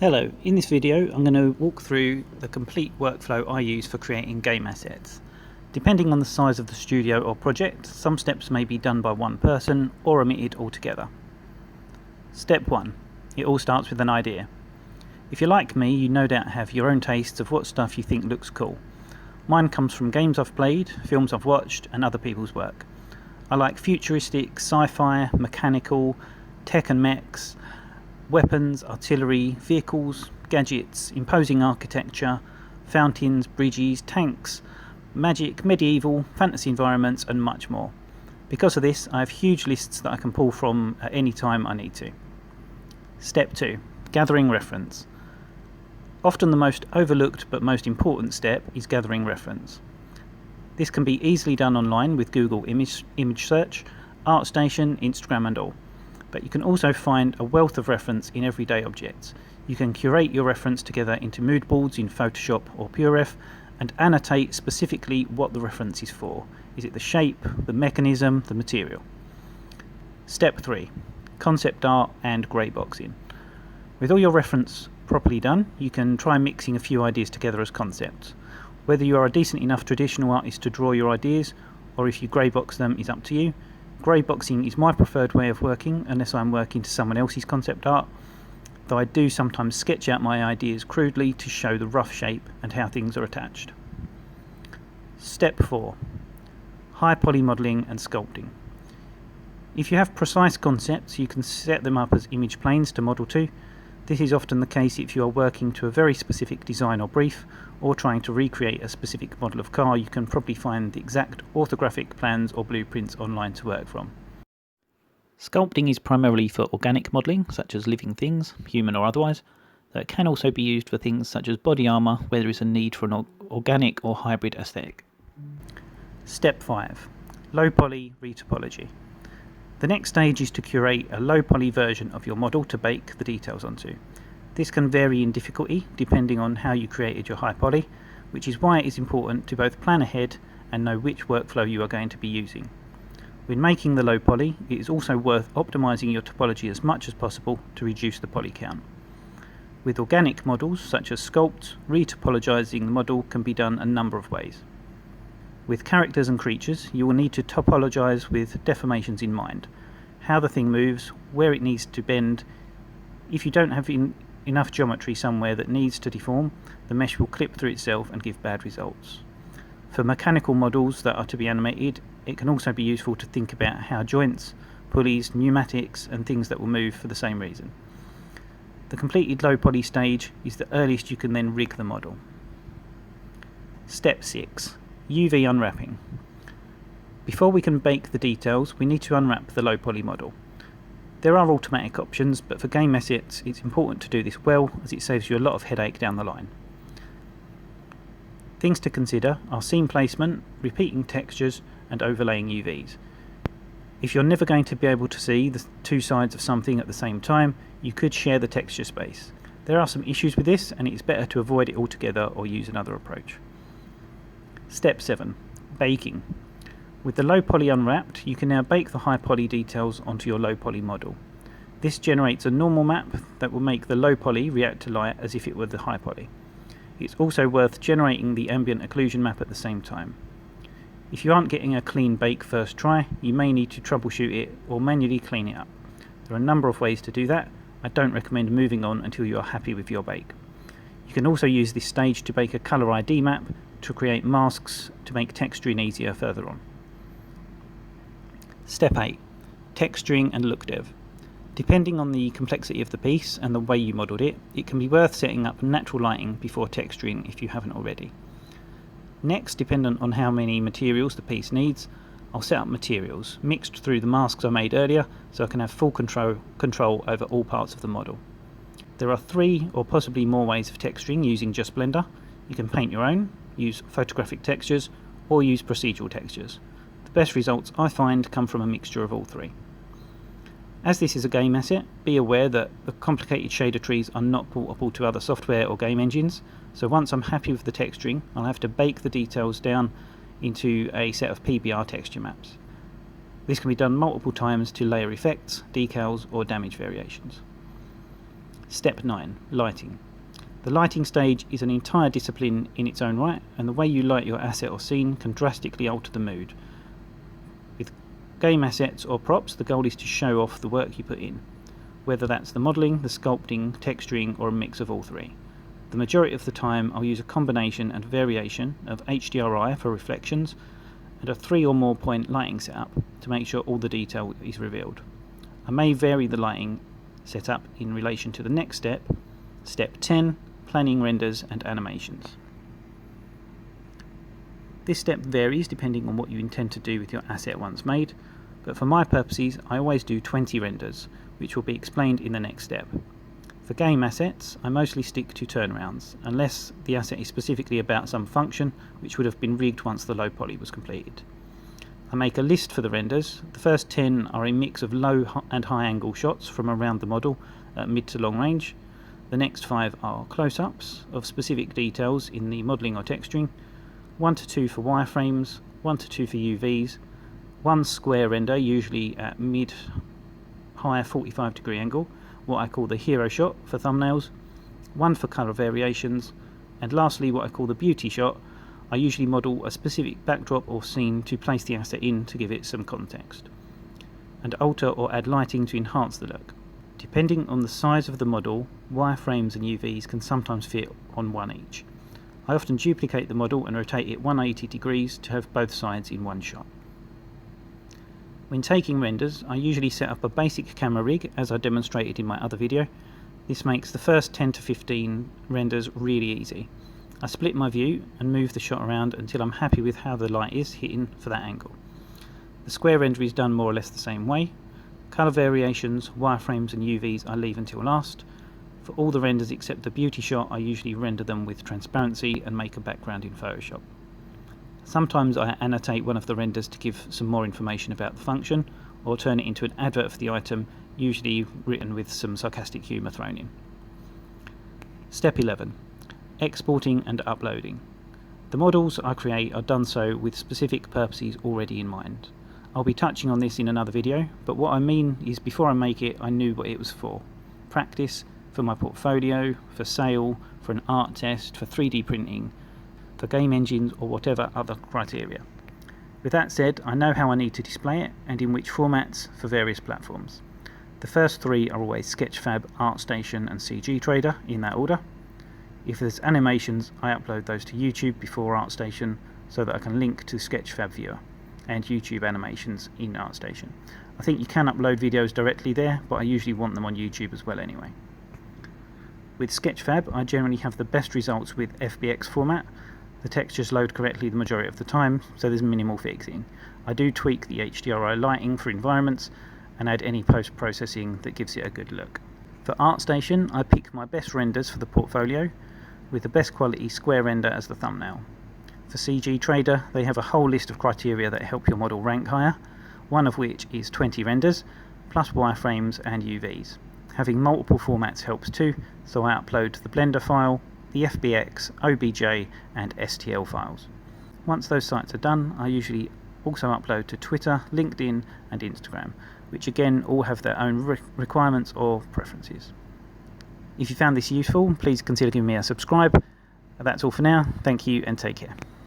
Hello, in this video I'm going to walk through the complete workflow I use for creating game assets. Depending on the size of the studio or project, some steps may be done by one person or omitted altogether. Step 1. It all starts with an idea. If you're like me, you no doubt have your own tastes of what stuff you think looks cool. Mine comes from games I've played, films I've watched and other people's work. I like futuristic, sci-fi, mechanical, tech and mechs, weapons, artillery, vehicles, gadgets, imposing architecture, fountains, bridges, tanks, magic, medieval, fantasy environments and much more. Because of this, I have huge lists that I can pull from at any time I need to. Step 2. Gathering reference. Often the most overlooked but most important step is gathering reference. This can be easily done online with Google image search, ArtStation, Instagram and all. But you can also find a wealth of reference in everyday objects. You can curate your reference together into mood boards in Photoshop or PureRef and annotate specifically what the reference is for. Is it the shape, the mechanism, the material? Step 3. Concept art and greyboxing. With all your reference properly done, you can try mixing a few ideas together as concepts. Whether you are a decent enough traditional artist to draw your ideas, or if you greybox them is up to you. Greyboxing is my preferred way of working unless I'm working to someone else's concept art, though I do sometimes sketch out my ideas crudely to show the rough shape and how things are attached. Step 4. High poly modelling and sculpting. If you have precise concepts, you can set them up as image planes to model to. This is often the case if you are working to a very specific design or brief, or trying to recreate a specific model of car. You can probably find the exact orthographic plans or blueprints online to work from. Sculpting is primarily for organic modelling, such as living things, human or otherwise, though it can also be used for things such as body armour, where there is a need for an organic or hybrid aesthetic. Step 5. Low poly retopology. The next stage is to curate a low poly version of your model to bake the details onto. This can vary in difficulty depending on how you created your high poly, which is why it is important to both plan ahead and know which workflow you are going to be using. When making the low poly, it is also worth optimizing your topology as much as possible to reduce the poly count. With organic models such as Sculpt, retopologizing the model can be done a number of ways. With characters and creatures, you will need to topologize with deformations in mind. How the thing moves, where it needs to bend. If you don't have enough geometry somewhere that needs to deform, the mesh will clip through itself and give bad results. For mechanical models that are to be animated, it can also be useful to think about how joints, pulleys, pneumatics and things that will move for the same reason. The completed low poly stage is the earliest you can then rig the model. Step 6. UV unwrapping. Before we can bake the details, we need to unwrap the low poly model. There are automatic options, but for game assets it's important to do this well, as it saves you a lot of headache down the line. Things to consider are scene placement, repeating textures and overlaying UVs. If you're never going to be able to see the two sides of something at the same time, you could share the texture space. There are some issues with this and it is better to avoid it altogether or use another approach. Step 7. Baking. With the low poly unwrapped, you can now bake the high poly details onto your low poly model. This generates a normal map that will make the low poly react to light as if it were the high poly. It's also worth generating the ambient occlusion map at the same time. If you aren't getting a clean bake first try, you may need to troubleshoot it or manually clean it up. There are a number of ways to do that. I don't recommend moving on until you are happy with your bake. You can also use this stage to bake a colour ID map to create masks to make texturing easier further on. Step 8. Texturing and LookDev. Depending on the complexity of the piece and the way you modelled it, it can be worth setting up natural lighting before texturing if you haven't already. Next, dependent on how many materials the piece needs, I'll set up materials mixed through the masks I made earlier so I can have full control over all parts of the model. There are 3 or possibly more ways of texturing using just Blender. You can paint your own, use photographic textures, or use procedural textures. The best results I find come from a mixture of all 3. As this is a game asset, be aware that the complicated shader trees are not portable to other software or game engines, so once I'm happy with the texturing, I'll have to bake the details down into a set of PBR texture maps. This can be done multiple times to layer effects, decals or damage variations. Step 9. Lighting. The lighting stage is an entire discipline in its own right, and the way you light your asset or scene can drastically alter the mood. With game assets or props, the goal is to show off the work you put in, whether that's the modelling, the sculpting, texturing, or a mix of all three. The majority of the time I'll use a combination and variation of HDRI for reflections and a 3 or more point lighting setup to make sure all the detail is revealed. I may vary the lighting setup in relation to the next step, step 10, planning renders and animations. This step varies depending on what you intend to do with your asset once made, but for my purposes I always do 20 renders, which will be explained in the next step. For game assets, I mostly stick to turnarounds, unless the asset is specifically about some function which would have been rigged once the low poly was completed. I make a list for the renders. The first 10 are a mix of low and high angle shots from around the model at mid to long range. The next 5 are close-ups of specific details in the modelling or texturing, 1 to 2 for wireframes, 1 to 2 for UVs, 1 square render, usually at mid-high 45-degree angle, what I call the hero shot for thumbnails, 1 for colour variations, and lastly what I call the beauty shot. I usually model a specific backdrop or scene to place the asset in to give it some context, and alter or add lighting to enhance the look. Depending on the size of the model, wireframes and UVs can sometimes fit on one each. I often duplicate the model and rotate it 180 degrees to have both sides in one shot. When taking renders, I usually set up a basic camera rig as I demonstrated in my other video. This makes the first 10 to 15 renders really easy. I split my view and move the shot around until I'm happy with how the light is hitting for that angle. The square render is done more or less the same way. Colour variations, wireframes and UVs I leave until last. For all the renders except the beauty shot, I usually render them with transparency and make a background in Photoshop. Sometimes I annotate one of the renders to give some more information about the function, or turn it into an advert for the item, usually written with some sarcastic humour thrown in. Step 11. Exporting and uploading. The models I create are done so with specific purposes already in mind. I'll be touching on this in another video, but what I mean is before I make it I knew what it was for. Practice, for my portfolio, for sale, for an art test, for 3D printing, for game engines or whatever other criteria. With that said, I know how I need to display it and in which formats for various platforms. The first 3 are always Sketchfab, ArtStation and CG Trader in that order. If there's animations, I upload those to YouTube before ArtStation so that I can link to Sketchfab Viewer and YouTube animations in ArtStation. I think you can upload videos directly there, but I usually want them on YouTube as well anyway. With Sketchfab, I generally have the best results with FBX format. The textures load correctly the majority of the time, so there's minimal fixing. I do tweak the HDRI lighting for environments and add any post-processing that gives it a good look. For ArtStation, I pick my best renders for the portfolio, with the best quality square render as the thumbnail. For CG Trader, they have a whole list of criteria that help your model rank higher, one of which is 20 renders, plus wireframes and UVs. Having multiple formats helps too, so I upload the Blender file, the FBX, OBJ and STL files. Once those sites are done, I usually also upload to Twitter, LinkedIn and Instagram, which again all have their own requirements or preferences. If you found this useful, please consider giving me a subscribe. That's all for now. Thank you and take care.